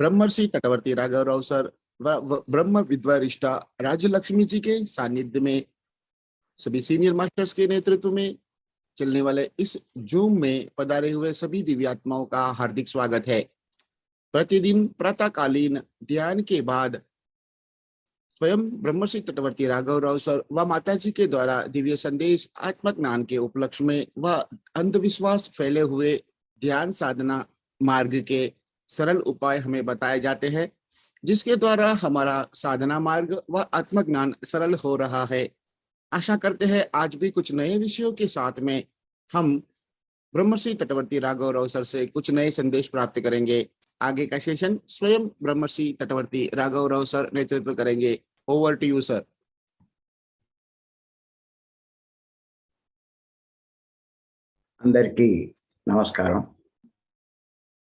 ब्रह्मर्षि तटवर्ती राघवराव सर व ब्रह्म विद्वारिष्ठा राजलक्ष्मी जी के सानिध्य में सभी सीनियर मास्टर्स के नेतृत्व में चलने वाले इस जूम में पधारे हुए सभी दिव्यात्माओं का हार्दिक स्वागत है। प्रतिदिन प्रातःकालीन ध्यान के बाद स्वयं ब्रह्मर्षि तटवर्ती राघवराव सर व माता जी के द्वारा दिव्य संदेश आत्म ज्ञान के उपलक्ष्य में व अंधविश्वास फैले हुए ध्यान साधना मार्ग के सरल उपाय हमें बताए जाते हैं, जिसके द्वारा हमारा साधना मार्ग व आत्म ज्ञान सरल हो रहा है। आशा करते हैं आज भी कुछ नए विषयों के साथ में हम ब्रह्मर्षि तटवर्ती राघवराव सर से कुछ नए संदेश प्राप्त करेंगे। आगे का सेशन स्वयं ब्रह्मर्षि तटवर्ती राघवराव सर नेतृत्व करेंगे। Over to you sir. అందరికీ నమస్కారం।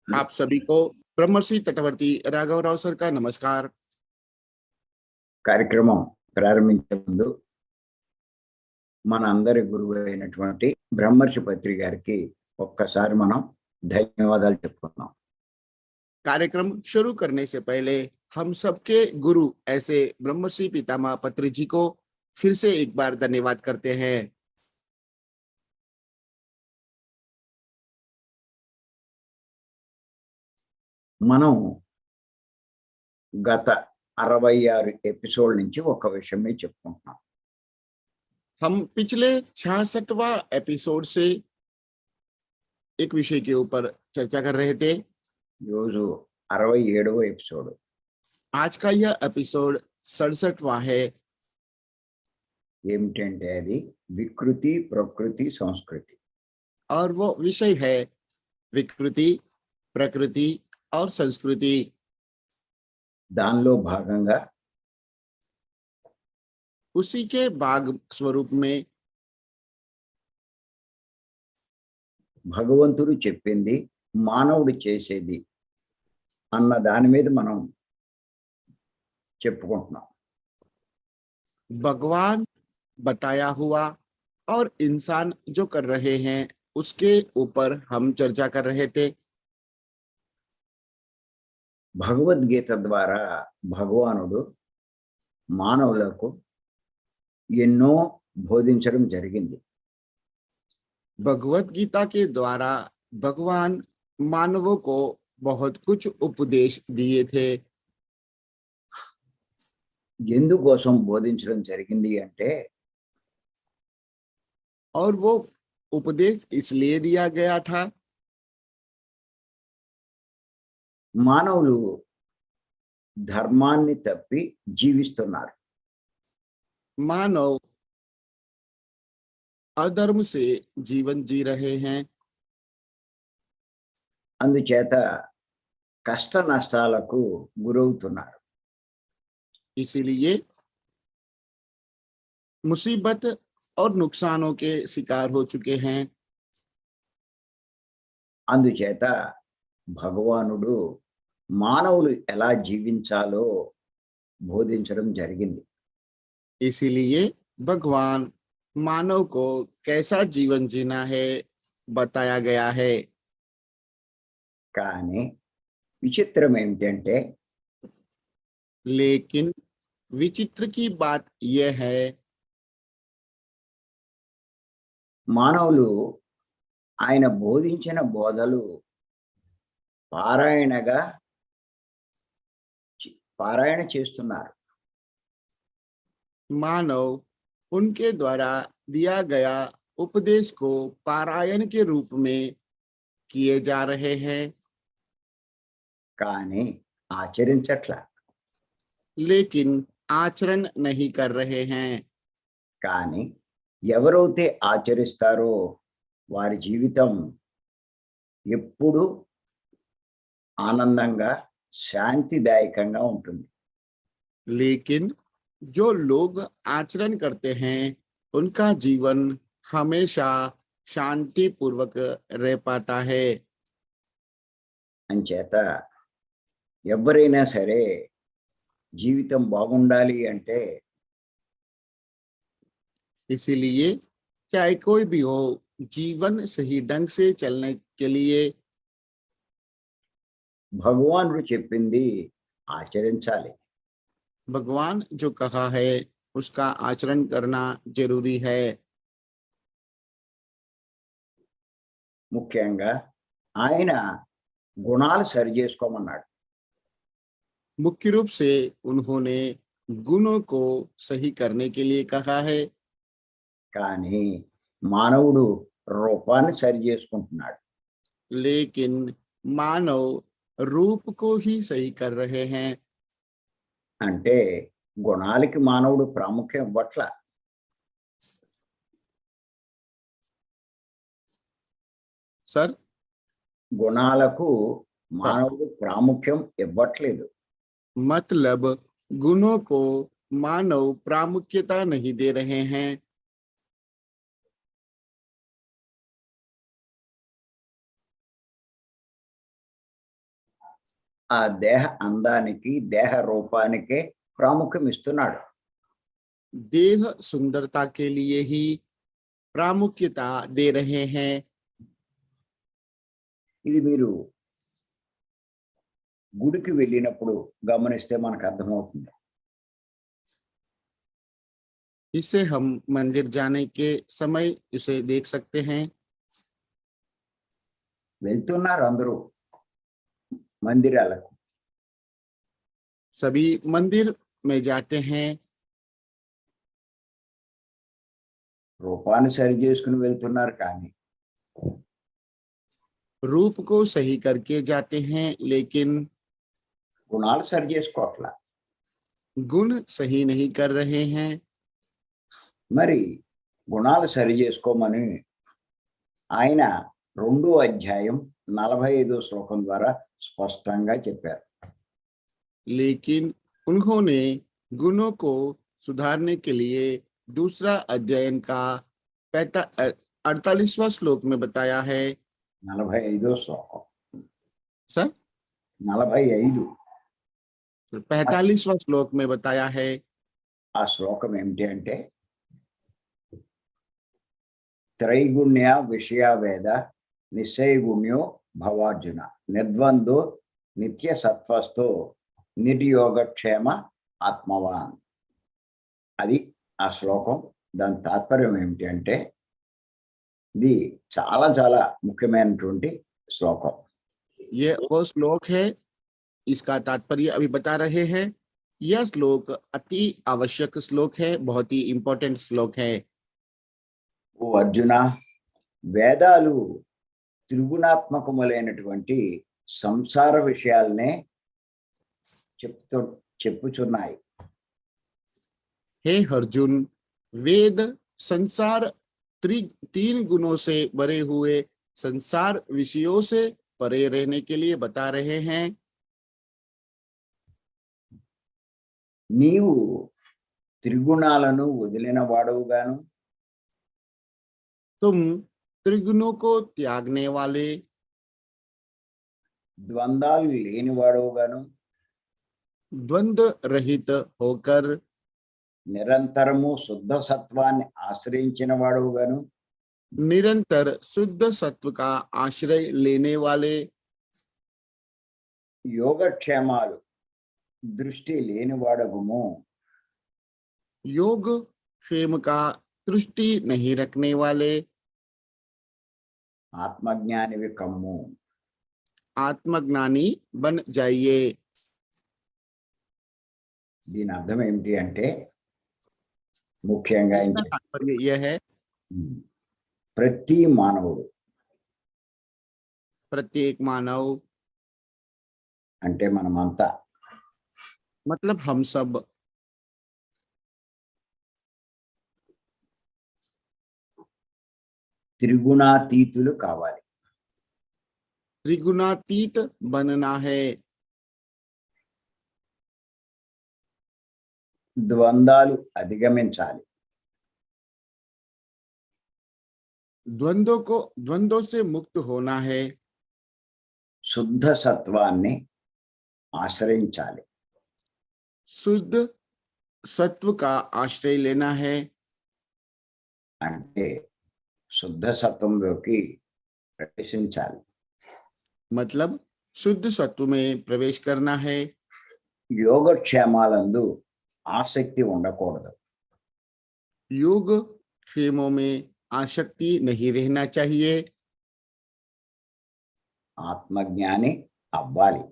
आप सभी को ब्रह्मर्षि तटवर्ती राघवराव सर का नमस्कार। కార్యక్రమం ప్రారంభించే ముందు మన అందరి గురువు అయినటువంటి బ్రహ్మర్షి పత్రి గారికి ఒక్కసారి మనం ధన్యవాదాలు చెప్పుకుందాం। कार्यक्रम शुरू करने से पहले हम सबके गुरु ऐसे ब्रह्मर्षि पितामह पत्री जी को फिर से एक बार धन्यवाद करते हैं। మనం గత 66 ఎపిసోడ్ నుంచి ఒక విషయమే చెప్పుకుంటున్నాం। हम पिछले 66वां एपिसोड से एक विषय के ऊपर चर्चा कर रहे थे। ఈరోజు 67వ ఎపిసోడ్। आज का यह एपिसोड 67वां है। ఏమిటంటే అది వికృతి ప్రకృతి సంస్కృతి। और वो विषय है विकृति, प्रकृति और संस्कृति। దానిలో భాగంగా उसी के भाग स्वरूप में భగవంతుడు చెప్పింది మానవుడు చేసేది అన్న దాని మీద మనం చెప్పుకుంటున్నాం। भगवान बताया हुआ और इंसान जो कर रहे हैं उसके ऊपर हम चर्चा कर रहे थे। భగవద్గీత ద్వారా భగవానుడు మానవులకు ఎన్నో బోధించడం జరిగింది। भगवत गीता के द्वारा भगवान मानवों को बहुत कुछ उपदेश दिए थे। ఎందుకోసం బోధించడం జరిగింది అంటే और वो उपदेश इसलिए दिया गया था మానవులు ధర్మాన్ని తప్పి జీవిస్తున్నారు। मानव अधर्म से जीवन जी रहे हैं। అందుచేత కష్ట నష్టాలకు గురవుతున్నారు। इसीलिए मुसीबत और नुकसानों के शिकार हो चुके हैं। అందుచేత భగవానుడు మానవులు ఎలా జీవించాలో బోధించడం జరిగింది। इसीलिए भगवान मानव को कैसा जीवन जीना है बताया गया है। కానీ విచిత్రం ఏమిటంటే लेकिन विचित्र की बात यह है మానవులు ఆయన బోధించిన బోధలు పారాయణ చేస్తున్నారు। मानव उनके द्वारा दिया गया उपदेश को पारायण के रूप में किए जा रहे हैं, కానీ ఆచరించట్ల। लेकिन आचरण नहीं कर रहे हैं। కానీ ఎవరైతే ఆచరిస్తారో వారి జీవితం ఎప్పుడు ఆనందంగా శాంతిదాయకంగా ఉంటుంది। लेकिन जो लोग आचरण करते हैं उनका जीवन हमेशा शांति पूर्वक रह पाता है। అంచేత ఎవరైనా సరే జీవితం బాగుండాలి అంటే इसीलिए चाहे कोई भी हो, जीवन सही ढंग से चलने के लिए భగవానుడు చెప్పింది ఆచరించాలి. भगवान जो कहा है उसका आचरण करना जरूरी है। ముఖ్యంగా ఆయన గుణాలు సరి చేసుకోమన్నాడు. मुख्य रूप से उन्होंने गुणों को सही करने के लिए कहा है, కానీ మానవుడు రూపాన్ని సరి చేసుకుంటున్నాడు. लेकिन मानव रूप को ही सही कर रहे हैं। అంటే గుణాలకి మానవుడు ప్రాముఖ్యం ఇవ్వట్ల. सर, గుణాలకు మానవుడు ప్రాముఖ్యం ఇవ్వట్లేదు. मतलब गुणों को मानव प्रामुख्यता नहीं दे रहे हैं। ఆ దేహ అందానికి దేహ రూపానికే ప్రాముఖ్యం ఇస్తున్నాడు. देह सुंदरता के लिए ही प्रामुख्यता दे रहे हैं। ఇది మీరు గుడికి వెళ్ళినప్పుడు గమనిస్తే మనకు అర్థమవుతుంది. इसे हम मंदिर जाने के समय इसे देख सकते हैं। వెళ్తున్నారు అందరూ మందిరాలకు, सभी मंदिर में जाते हैं, రూపాన్ని సరి చేసుకుని వెళ్తున్నారు, కానీ रूप को सही करके जाते हैं, लेकिन గుణాలు సరి చేసుకోవట్లా. गुण सही नहीं कर रहे हैं। మరి గుణాలు సరి చేసుకోమని ఆయన 2వ అధ్యాయం 45వ శ్లోకం ద్వారా స్పష్టంగా చెప్పారు. लेकिन उन्होंने गुणों को सुधारने के लिए दूसरा अध्ययन का 48वां श्लोक में बताया है। 45వ శ్లోకం, सर, 45. 45वां श्लोक में बताया है। ఆ శ్లోకం ఏమిటి అంటే, త్రైగుణ్య విషయ వేద నిశ్చయగుణ్యో భవార్జున నిర్ద్వందో నిత్య సత్వస్థో నిర్యోగక్షేమ ఆత్మవాన్. అది ఆ శ్లోకం. దాని తాత్పర్యం ఏమిటి అంటే, ఇది చాలా చాలా ముఖ్యమైనటువంటి శ్లోకం. ये वो श्लोक है, इसका तात्पर्य अभी बता रहे हैं। यह श्लोक अति आवश्यक श्लोक है, बहुत ही इंपॉर्टेंट श्लोक है। ఓ అర్జున, వేదాలు త్రిగుణాత్మకములైనటువంటి సంసార విషయాలనే చెప్పుచున్నాయి. हे अर्जुन, वेद संसार तीन गुणों से भरे हुए संसार विषयों से परे रहने के लिए बता रहे हैं। నీవు త్రిగుణాలను వదిలిన వాడవుగాను, तुम त्रिगुणों को त्यागने वाले, ద్వంద్వాలు లేని వాడవుగాను, द्वंद्व रहित होकर, నిరంతరము శుద్ధ సత్వాన్ని ఆశ్రయించిన వాడవుగాను, निरंतर शुद्ध सत्व का आश्रय लेने वाले, యోగక్షేమాలు దృష్టి లేని వాడగుము, योग क्षेम का दृष्टि नहीं रखने वाले, ఆత్మజ్ఞానివి కమ్ము. आत्मज्ञानी बन जाइए। దీని అర్థం ఏమిటి అంటే, ముఖ్యంగా इसका तात्पर्य यह है, ప్రతి మానవుడు प्रत्येक मानव అంటే మనమంతా मतलब हम सब త్రిగుణాతీతులు కావాలి. त्रिगुणातीत बनना है। ద్వంద్వాలు అధిగమించాలి. द्वंद्वों से मुक्त होना है। శుద్ధ సత్వాన్ని ఆశ్రయించాలి. शुद्ध सत्व का आश्रय लेना है। అంటే శుద్ధ సత్వంలోకి ప్రవేశించాలి. मतलब शुद्ध सत्व में प्रवेश करना है। యోగక్షేమాలందు ఆసక్తి ఉండకూడదు. योग क्षेमों में आसक्ति नहीं रहना चाहिए। ఆత్మజ్ఞాని అవ్వాలి.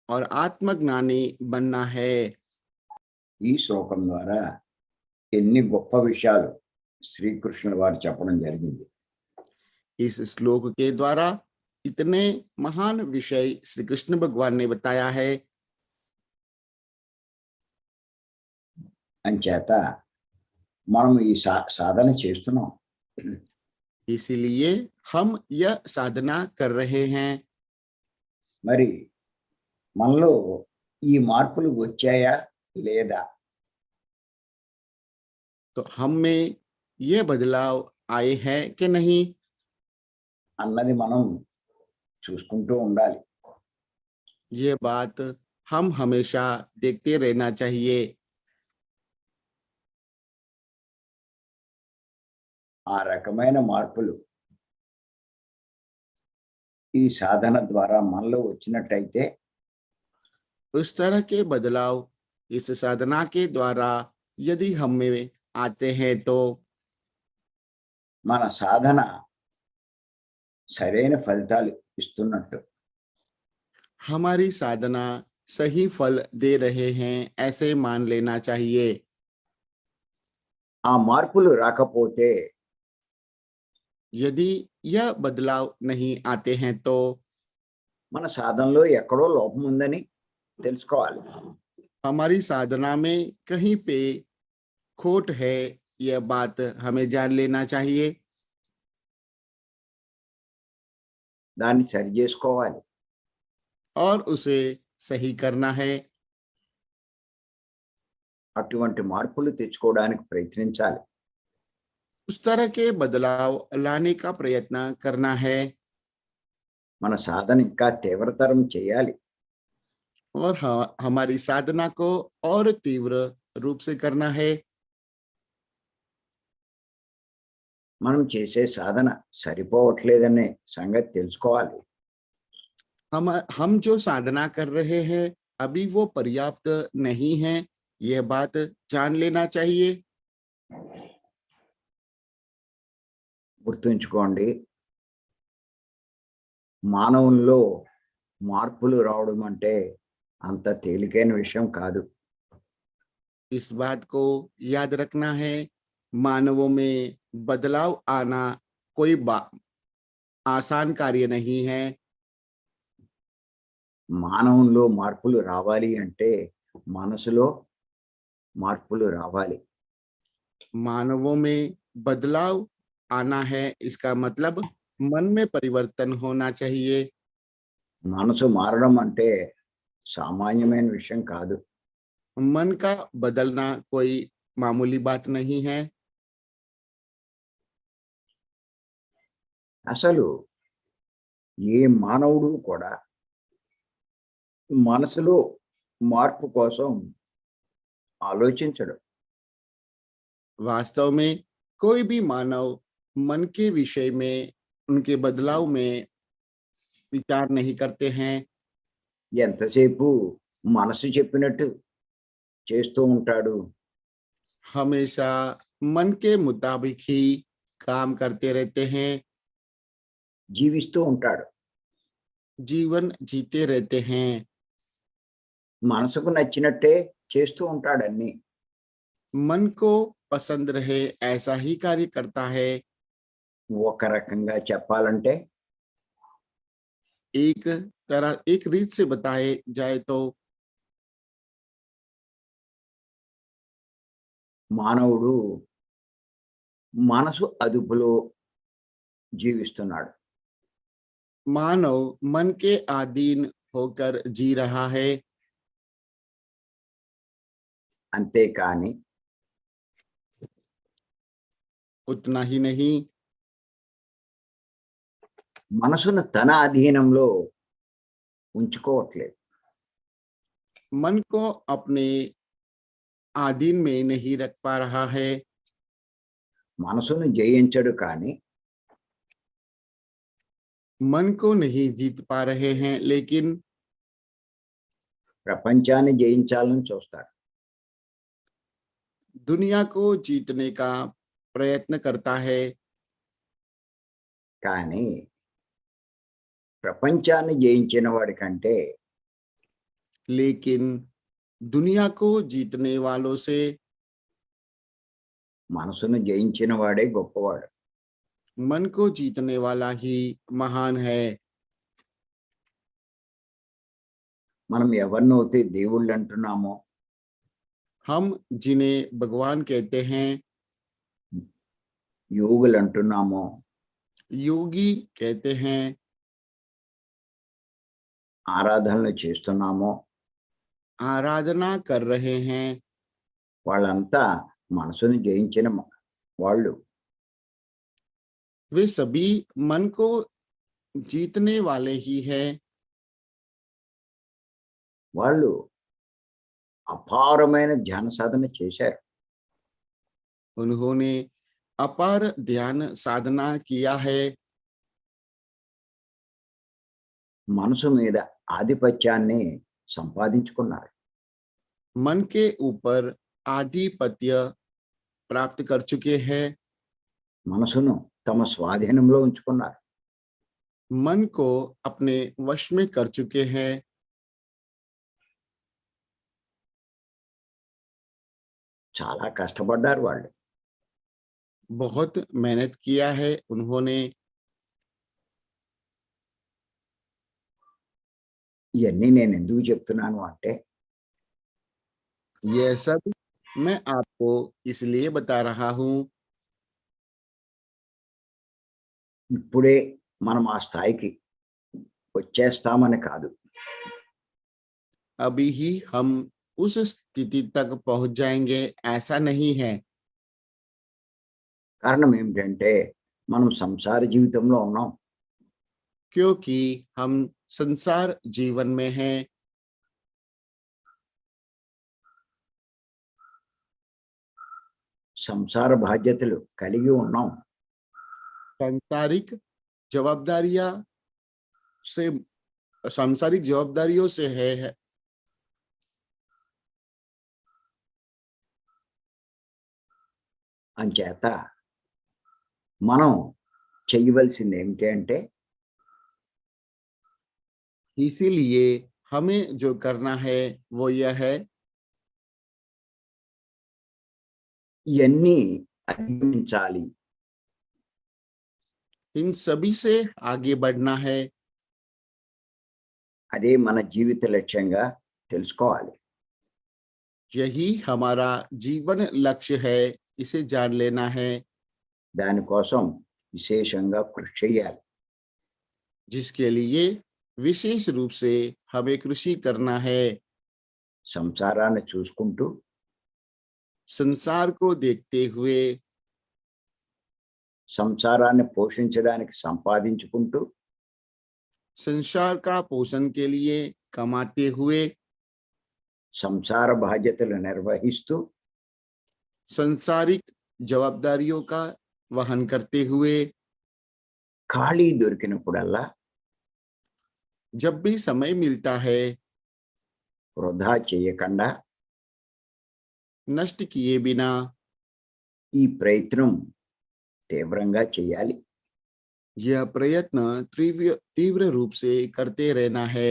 और आत्मज्ञानी बनना है। ఈ శ్లోకం ద్వారా ఎన్ని గొప్ప విషయాలు శ్రీకృష్ణుల వారు చెప్పడం జరిగింది. इस श्लोक के द्वारा इतने महान विषय श्री कृष्ण भगवान ने बताया है। అంచేత మనం ఈ సాధన చేస్తున్నాం. इसीलिए हम यह साधना कर रहे हैं। మరి మనలో ఈ మార్పులు వచ్చాయా లేదా तो हम में ये बदलाव आए हैं कि नहीं, అన్నది మనం చూసుకుంటూ ఉండాలి. ये बात हम हमेशा देखते रहना चाहिए। ఆ రకమైన మార్పులు ఈ సాధన ద్వారా మనలో వచ్చినట్టయితే उस तरह के बदलाव इस साधना के द्वारा यदि हम में आते हैं तो మన సాధన సరైన ఫలితాలు ఇస్తున్నట్టు. हमारी साधना सही फल दे रहे हैं ऐसे मान लेना चाहिए। ఆ మార్పులు రాకపోతే यदि यह बदलाव नहीं आते हैं तो మన సాధనలో ఎక్కడో లోపం ఉందని తెలుసుకోవాలి. हमारी साधना में कहीं पे खोट है, यह बात हमें जान लेना चाहिए। దాన్ని సరి చేసుకోవాలి. और उसे सही करना है। అటువంటి మార్పులు తెచ్చుకోవడానికి ప్రయత్నించాలి. उस तरह के बदलाव लाने का प्रयत्न करना है। మన సాధన ఇంకా తీవ్రతరం చేయాలి. और हमारी साधना को और तीव्र रूप से करना है। మనం చేసే సాధన సరిపోవట్లేదనే సంగతి తెలుసుకోవాలి. हम जो साधना कर रहे हैं अभी वो पर्याप्त नहीं है, यह बात जान लेना चाहिए। గుర్తుంచుకోండి, మానవుల్లో మార్పులు రావడం అంటే అంత తేలికైన విషయం కాదు. इस बात को याद रखना है, मानवों में बदलाव आना कोई आसान कार्य नहीं है। మానవుల్లో మార్పులు రావాలి అంటే మనసులో మార్పులు రావాలి. मानवों में बदलाव आना है, इसका मतलब मन में परिवर्तन होना चाहिए। మనసు మారడం అంటే సామాన్యమైన విషయం కాదు. मन का बदलना कोई मामूली बात नहीं है। అసలు ఏ మానవుడు కూడా మనసులో మార్పు కోసం ఆలోచించడు. वास्तव में कोई भी मानव मन के विषय में, उनके बदलाव में विचार नहीं करते हैं। ఎంతసేపు మనసు చెప్పినట్టు చేస్తూ ఉంటాడు. हमेशा मन के मुताबिक ही काम करते रहते हैं, జీవిస్తూ ఉంటాడు. जीवन जीते रहते हैं। మనసుకు నచ్చినట్టే చేస్తూ ఉంటాడు అన్ని. मन को पसंद रहे ऐसा ही कार्य करता है। ఒక రకంగా చెప్పాలంటే एक तरह, एक रीत से बताए जाए तो మానవుడు మనసు అదుపులో జీవిస్తున్నాడు. मानव मन के अधीन होकर जी रहा है। అంతేకాని उतना ही नहीं, మనసును తన అధీనంలో ఉంచుకోవట్లేదు. मन को अपने अधीन में नहीं रख पा रहा है। మనసును జయించడు కానీ मन को नहीं जीत पा रहे हैं, लेकिन ప్రపంచాన్ని జయించాలని చూస్తాడు. दुनिया को जीतने का प्रयत्न करता है। కానీ ప్రపంచాన్ని జయించిన వాడి కంటే लेकिन दुनिया को जीतने वालों से మనసును జయించిన వాడే గొప్పవాడు. मन को जीतने वाला ही महान है। మనం ఎవరినైతే దేవుళ్ళు అంటున్నామో, हम जिन्हें भगवान कहते हैं, యోగులు అంటున్నామో, योगी कहते हैं, ఆరాధనలు చేస్తున్నామో, आराधना कर रहे हैं, వాళ్ళంతా మనసును జయించిన వాళ్ళు. वे सभी मन को जीतने वाले ही हैं। వాళ్ళు అపారమైన ధ్యాన సాధన చేశారు. उन्होंने अपार ध्यान साधना किया है। మనసు మీద ఆధిపత్యాన్ని సంపాదించుకున్నారు. मन के ऊपर आधिपत्य प्राप्त कर चुके हैं। మనసును తమ స్వాధీనంలో ఉంచుకున్నారు. मन को अपने वश में कर चुके हैं। చాలా కష్టపడ్డారు వాళ్ళు. बहुत मेहनत किया है उन्होंने। ఇవన్నీ నేను ఎందుకు చెప్తున్నాను అంటే, यह सब मैं आपको इसलिए बता रहा हूं, ఇప్పుడే మనం ఆ స్థాయికి వచ్చేస్తామని కాదు. अभी ही हम उस स्थिति तक पहुंच जाएंगे, ऐसा नहीं है। కారణం ఏమిటంటే మనం సంసార జీవితంలో ఉన్నాం. क्योंकि हम संसार जीवन में हैं। సంసార బాధ్యతలు కలిగి ఉన్నాం. सांसारिक जवाबदारियां से सांसारिक जवाबदारियों से है। అంచేత మనం చేయవలసింది ఏమిటి అంటే, इसीलिए हमें जो करना है वो यह है, ఇవన్నీ అధిగమించాలి. इन सभी से आगे बढ़ना है। అదే మన జీవిత లక్ష్యంగా తెలుసుకోవాలి. यही हमारा जीवन लक्ष्य है, इसे जान लेना है। దానికోసం విశేషంగా కృషి చేయాలి. जिसके लिए विशेष रूप से हमें कृषि करना है। సంసారాన్ని చూసుకుంటూ संसार को देखते हुए, సంసారాన్ని పోషించడానికి సంపాదించుకుంటూ संसार का पोषण के लिए कमाते हुए, సంసార బాధ్యతలు నిర్వహిస్తూ संसारिक जवाबदारियों का वहन करते हुए, ఖాళీ దొరికినప్పుడల్లా जब भी समय मिलता है వృధా చేయకుండా नष्ट किए बिना ఈ ప్రయత్నం తీవ్రంగా చేయాలి. यह प्रयत्न तीव्र रूप से करते रहना है।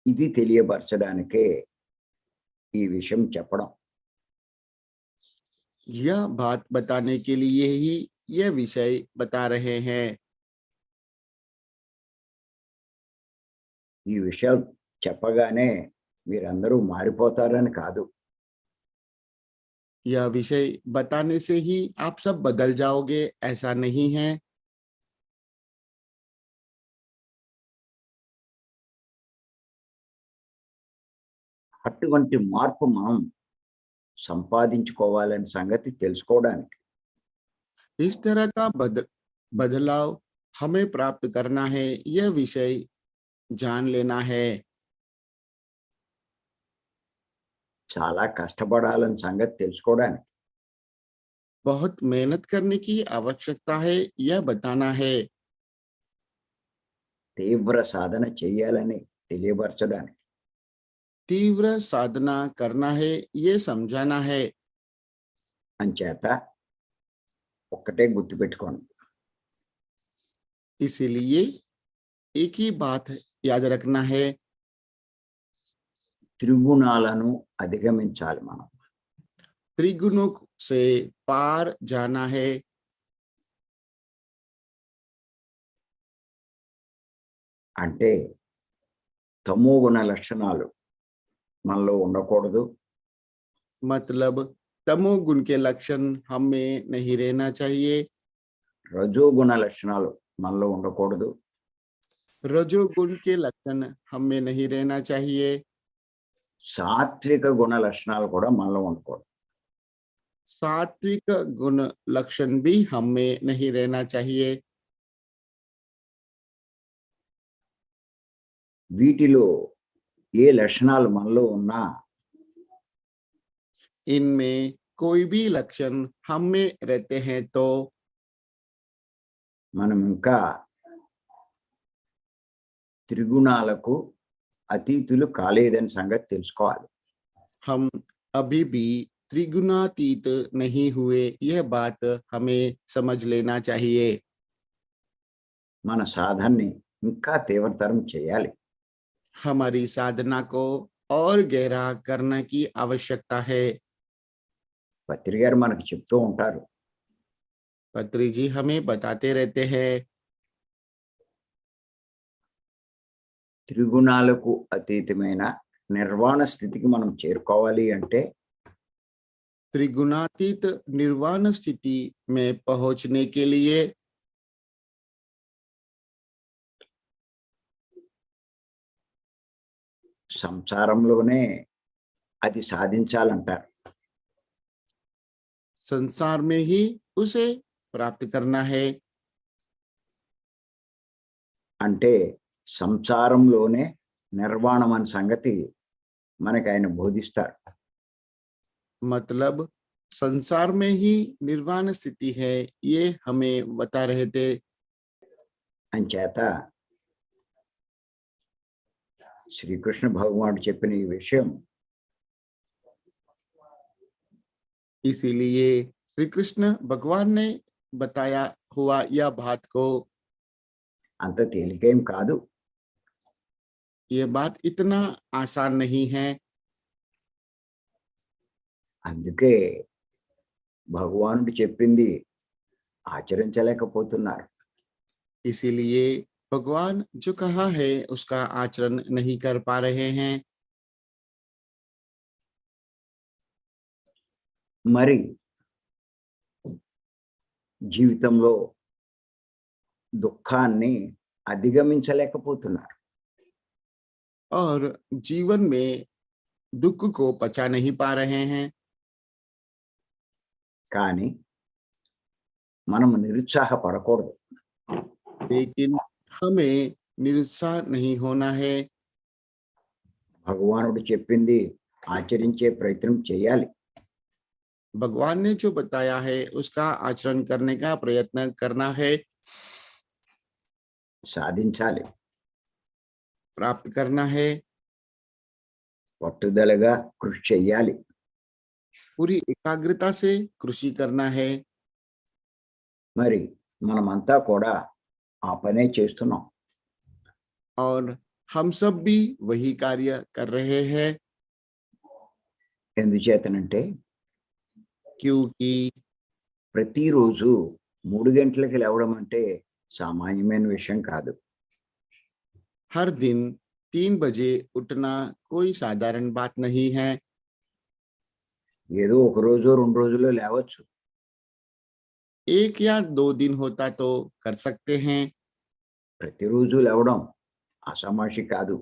ఇది తెలియపరచడానికే ఈ విషయం చెప్పడం. यह बात बताने के लिए ही यह विषय बता रहे हैं। ఈ విషయం చెప్పగానే మీరందరూ మారిపోతారని కాదు. यह विषय बताने से ही आप सब बदल जाओगे, ऐसा नहीं है। అటువంటి మార్పు మనం సంపాదించుకోవాలనే సంగతి తెలుసుకోవడానికి इस तरह का बदलाव हमें प्राप्त करना है, यह विषय जान लेना है। చాలా కష్టపడాలని సంగతి తెలుసుకోవడానికి बहुत मेहनत करने की आवश्यकता है यह बताना है। తీవ్ర సాధన చెయ్యాలని తెలియపరచడానికి. तीव्र साधना करना है ये समझाना है। అంచేత ఒక్కటే గుర్తుపెట్టుకోండి, इसीलिए एक ही बात याद रखना है, త్రిగుణాలను అధిగమించాలి మనం. त्रिगुणों से पार जाना है। అంటే తమో గుణ లక్షణాలు మనలో ఉండకూడదు. मतलब तमोगुण के लक्षण हमें नहीं रहना चाहिए। రజోగుణ లక్షణాలు మనలో ఉండకూడదు. रजोगुण के लक्षण हमें नहीं रहना चाहिए। సాత్విక గుణ లక్షణాలు కూడా మనలో ఉండకూడదు. सात्विक गुण लक्षण भी हमें नहीं रहना चाहिए। వీటిలో ఏ లక్షణాలు మనలో ఉన్నా इनमें कोई भी लक्षण हम में रहते हैं तो మనం ఇంకా త్రిగుణాలకు అతీతులు కాలేదని సంగతి తెలుసుకోవాలి. हम अभी भी त्रिगुणातीत नहीं हुए, यह बात हमें समझ लेना चाहिए। మన సాధనని ఇంకా తీవ్రతరం చేయాలి. हमारी साधना को और गहरा करने की आवश्यकता है। పత్రి గారు మనకు చెప్తూ ఉంటారు, पत्री जी हमें बताते रहते हैं, త్రిగుణాలకు అతీతమైన నిర్వాణ స్థితికి మనం చేరుకోవాలి అంటే त्रिगुणातीत निर्वाण स्थिति में पहुंचने के लिए సంసారంలోనే అది సాధించాలంటారు. संसार में ही उसे प्राप्त करना है। అంటే సంసారంలోనే నిర్వాణం అనే సంగతి మనకి ఆయన బోధిస్తారు. मतलब संसार में ही निर्वाण स्थिति है, ये हमें बता रहे थे। అంచేత శ్రీకృష్ణ భగవానుడు చెప్పిన ఈ విషయం इसीलिए श्री कृष्ण भगवान ने बताया हुआ यह बात को, అంత తేలికేం కాదు. यह बात इतना आसान नहीं है। అందుకే భగవానుడు చెప్పింది ఆచరించలేకపోతున్నారు. इसीलिए भगवान जो कहा है उसका आचरण नहीं कर पा रहे हैं। మరి జీవితంలో దుఃఖాన్ని అధిగమించలేకపోతున్నారు. और जीवन में दुख को पचा नहीं पा रहे हैं। కానీ మనం నిరుత్సాహపడకూడదు. लेकिन हमें निरुत्साह नहीं होना है। భగవానుడు చెప్పింది ఆచరించే ప్రయత్నం చేయాలి. भगवान ने जो बताया है उसका आचरण करने का प्रयत्न करना है, సాధించాలి. प्राप्त करना है, పట్టుదలగా కృషి చెయ్యాలి. पूरी एकाग्रता से कृषि करना है। మరి మనమంతా కూడా ఆ పనే చేస్తున్నాం. और हम सब भी वही कार्य कर रहे हैं। ఎందుచేతనంటే क्योंकि ప్రతిరోజు 3 గంటలకి లేవడం అంటే సామాన్యమైన విషయం కాదు. हर दिन 3 बजे उठना कोई साधारण बात नहीं है। ఏదో ఒక రోజు 2 రోజుల్లో లేవచ్చు. 1 या 2 दिन होता तो कर सकते हैं। ప్రతిరోజు లేవడం ఆషామాషి కాదు.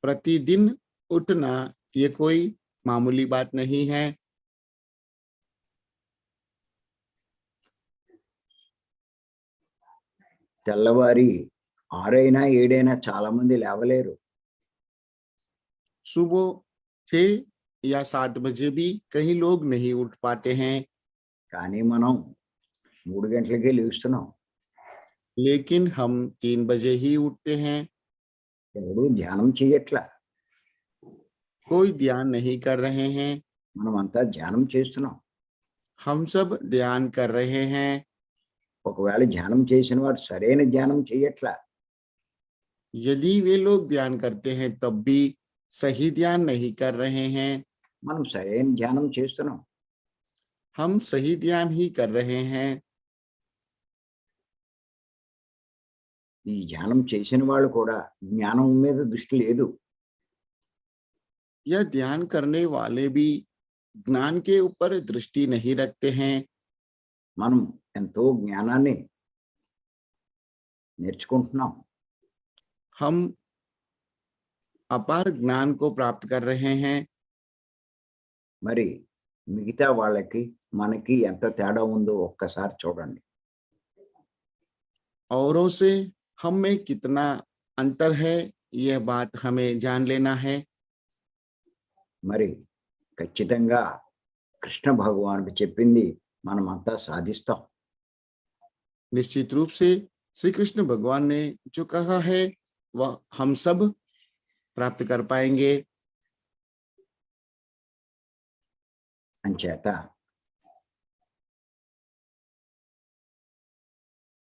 प्रतिदिन उठना ये कोई मामूली बात नहीं है। తెల్లవారి 6 అయినా 7 అయినా చాలా మంది లేవలేరు. सुबह 6 या 7 बजे भी कई लोग नहीं उठ पाते हैं। కానీ మనం 3 గంటలకే లేస్తున్నాం. लेकिन हम 3 बजे ही उठते हैं। ఎవడు ధ్యానం చేయట్లా. कोई ध्यान नहीं कर रहे हैं। మనమంతా ధ్యానం చేస్తున్నాం. हम सब ध्यान कर रहे हैं। ఒకవేళ ధ్యానం చేసిన వాడు సరైన ధ్యానం చేయట్లా. यदि वे लोग ध्यान करते हैं तब भी सही ध्यान नहीं कर रहे हैं। మనం సరైన ధ్యానం చేస్తున్నాం. हम सही ध्यान ही कर रहे हैं। ఈ ధ్యానం చేసిన వాళ్ళు కూడా జ్ఞానం మీద దృష్టి లేదు. यह ध्यान करने वाले भी ज्ञान के ऊपर दृष्टि नहीं रखते हैं। మనం ఎంతో జ్ఞానాన్ని నేర్చుకుంటున్నాం. हम अपार ज्ञान को प्राप्त कर रहे हैं। మరి మిగతా వాళ్ళకి మనకి ఎంత తేడా ఉందో ఒక్కసారి చూడండి. औरों से हम में कितना अंतर है, यह बात हमें जान लेना है। మరి ఖచ్చితంగా కృష్ణ భగవానుడు చెప్పింది మనమంతా సాధిస్తాం. निश्चित रूप से श्री कृष्ण भगवान ने जो कहा है वह हम सब प्राप्त कर पाएंगे। అంచేత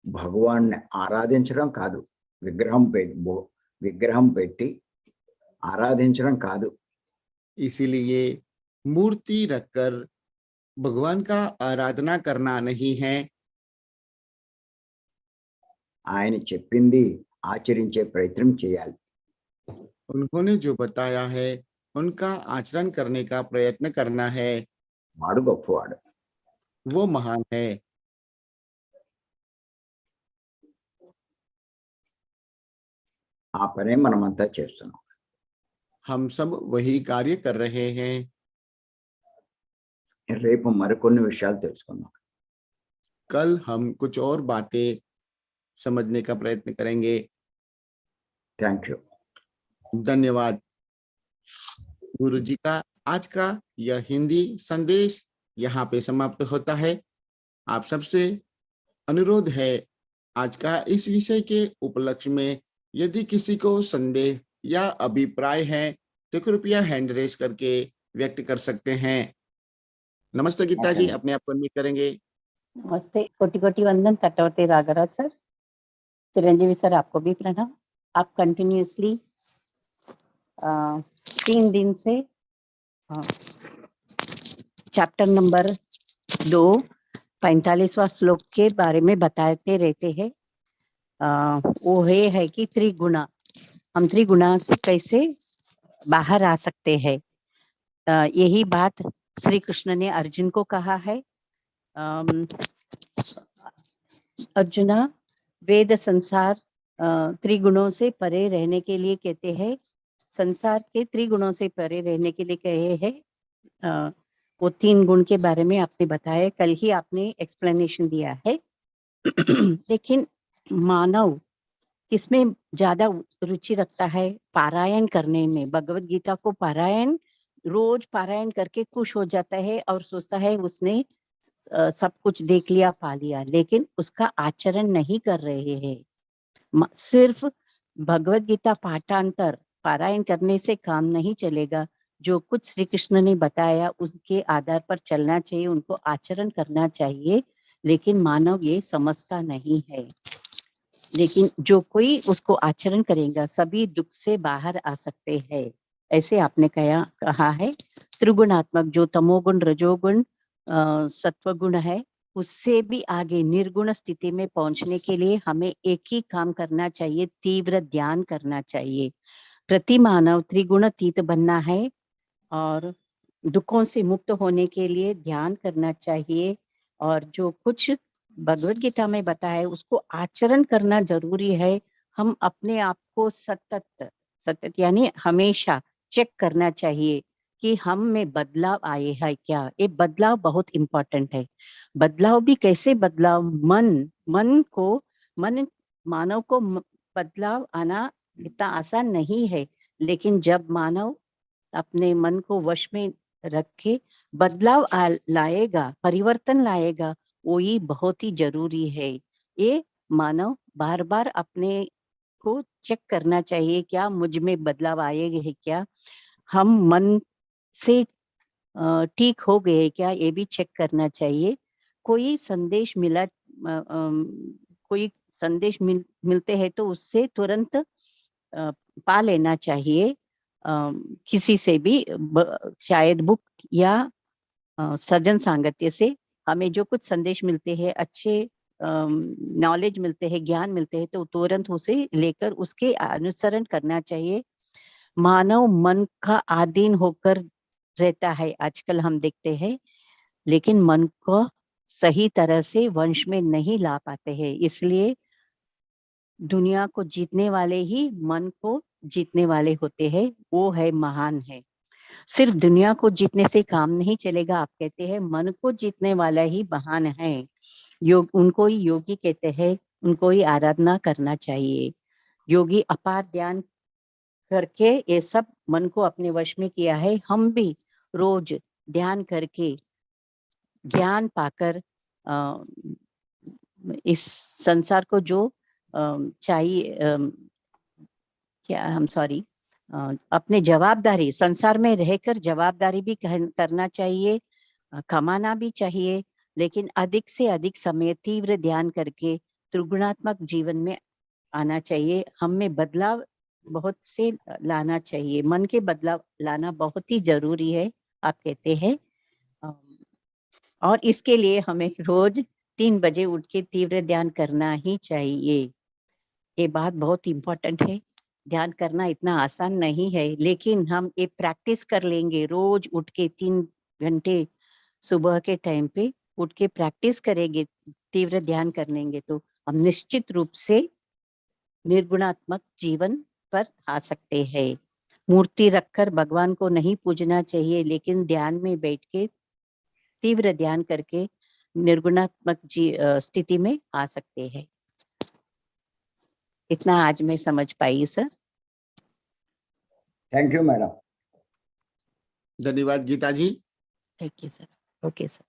భగవాన్ని ఆరాధించడం కాదు, విగ్రహం పెట్టి ఆరాధించడం కాదు. इसीलिए मूर्ति रखकर भगवान का आराधना करना नहीं है। ఆయన చెప్పింది ఆచరించే ప్రయత్నం చేయాలి. उन्होंने जो बताया है उनका आचरण करने का प्रयत्न करना है। వాడు గొప్పవాడు. वो महान है। ఆ పనే మనమంతా చేస్తున్నాం. हम सब वही कार्य कर रहे हैं। రేపు మరికొన్ని విషయాలు తెలుసుకుందాం. कल हम कुछ और बातें समझने का प्रयत्न करेंगे। Thank you. धन्यवाद। गुरु जी का आज का यह हिंदी संदेश यहाँ पे समाप्त होता है। आप सबसे अनुरोध है, आज का इस विषय के उपलक्ष्य में यदि किसी को संदेह या अभिप्राय है तो कृपया हैंड रेस करके व्यक्त कर सकते हैं। नमस्ते गीता जी, अपने आप को अनम्यूट करेंगे। नमस्ते, कोटि कोटि वंदन तटवर्ती रागराज सर, चिरंजीवी सर, आपको भी प्रणाम। आप कंटिन्यूसली 3 दिन से चैप्टर नंबर 2 45वां श्लोक के बारे में बताते रहते हैं। वो है कि त्रिगुणा, हम त्रिगुणा से कैसे बाहर आ सकते हैं। यही बात श्री कृष्ण ने अर्जुन को कहा है। अर्जुना, वेद संसार त्रिगुणों से परे रहने के लिए कहते हैं, संसार के त्रिगुणों से परे रहने के लिए कहे हैं। वो 3 गुण के बारे में आपने बताया, कल ही आपने एक्सप्लेनेशन दिया है। लेकिन मानव किसमें ज्यादा रुचि रखता है? पारायण करने में। भगवत गीता को रोज पारायण करके खुश हो जाता है और सोचता है उसने सब कुछ देख लिया, पा लिया, लेकिन उसका आचरण नहीं कर रहे हैं। सिर्फ भगवत गीता पाठांतर पारायण करने से काम नहीं चलेगा। जो कुछ श्री कृष्ण ने बताया उसके आधार पर चलना चाहिए, उनको आचरण करना चाहिए, लेकिन मानव ये समझता नहीं है। लेकिन जो कोई उसको आचरण करेगा सभी दुख से बाहर आ सकते हैं। ऐसे आपने कहा है। त्रिगुणात्मक जो तमोगुण, रजोगुण, सत्वगुण है, उससे भी आगे निर्गुण स्थिति में पहुंचने के लिए हमें एक ही काम करना चाहिए, तीव्र ध्यान करना चाहिए। प्रति मानव त्रिगुणातीत बनना है और दुखों से मुक्त होने के लिए ध्यान करना चाहिए। और जो कुछ भगवत गीता में बताया है उसको आचरण करना जरूरी है। हम अपने आप को सतत यानी हमेशा चेक करना चाहिए कि हम में बदलाव आए है क्या। ये बदलाव बहुत इम्पोर्टेंट है। बदलाव भी कैसे बदलाव? मानव को बदलाव आना इतना आसान नहीं है, लेकिन जब मानव अपने मन को वश में रख के बदलाव लाएगा, परिवर्तन लाएगा, वो ही बहुत ही जरूरी है। ये मानव बार बार अपने को चेक करना चाहिए, क्या मुझ में बदलाव आएगा क्या, हम मन से ठीक हो गए क्या, ये भी चेक करना चाहिए। कोई संदेश मिला, कोई संदेश मिलते हैं तो उससे तुरंत पा लेना चाहिए। किसी से भी शायद बुक या सज्जन सांगत्य से हमें जो कुछ संदेश मिलते हैं, अच्छे नॉलेज मिलते हैं, ज्ञान मिलते हैं, तो तुरंत उसे लेकर उसके अनुसरण करना चाहिए। मानव मन का अधीन होकर रहता है आजकल हम देखते हैं, लेकिन मन को सही तरह से वंश में नहीं ला पाते हैं। इसलिए दुनिया को जीतने वाले ही मन को जीतने वाले होते हैं, वो है महान है। सिर्फ दुनिया को जीतने से काम नहीं चलेगा, आप कहते हैं मन को जीतने वाला ही महान है। उनको ही योगी कहते हैं, उनको ही आराधना करना चाहिए। योगी अपार ध्यान करके ये सब मन को अपने वश में किया है। हम भी रोज ध्यान करके ज्ञान पाकर इस संसार को जो चाहिए, अपने जवाबदारी, संसार में रहकर जवाबदारी भी करना चाहिए, कमाना भी चाहिए, लेकिन अधिक से अधिक समय तीव्र ध्यान करके त्रिगुणात्मक जीवन में आना चाहिए। हम में बदलाव बहुत से लाना चाहिए, मन के बदलाव लाना बहुत ही जरूरी है, आप कहते हैं। और इसके लिए हमें रोज 3 बजे उठ के तीव्र ध्यान करना ही चाहिए। ये बात बहुत इम्पोर्टेंट है। ध्यान करना इतना आसान नहीं है, लेकिन हम ये प्रैक्टिस कर लेंगे, रोज उठ के 3 घंटे सुबह के टाइम पे उठ के प्रैक्टिस करेंगे, तीव्र ध्यान करेंगे, तो हम निश्चित रूप से निर्गुणात्मक जीवन पर आ सकते हैं। मूर्ति रखकर भगवान को नहीं पूजना चाहिए, लेकिन ध्यान में बैठ के तीव्र ध्यान करके निर्गुणात्मक स्थिति में आ सकते हैं। इतना आज मैं समझ पाई सर। Thank you madam. धन्यवाद Geeta ji. Thank you sir. Okay sir.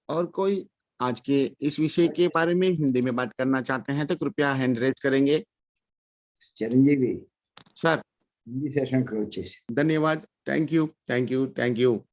और कोई आज के इस विषय के बारे में हिंदी में बात करना चाहते हैं तो कृपया हैंड रेज करेंगे। Chiranjeevi sir Hindi session close చేసి धन्यवाद। Thank you, thank you, thank you.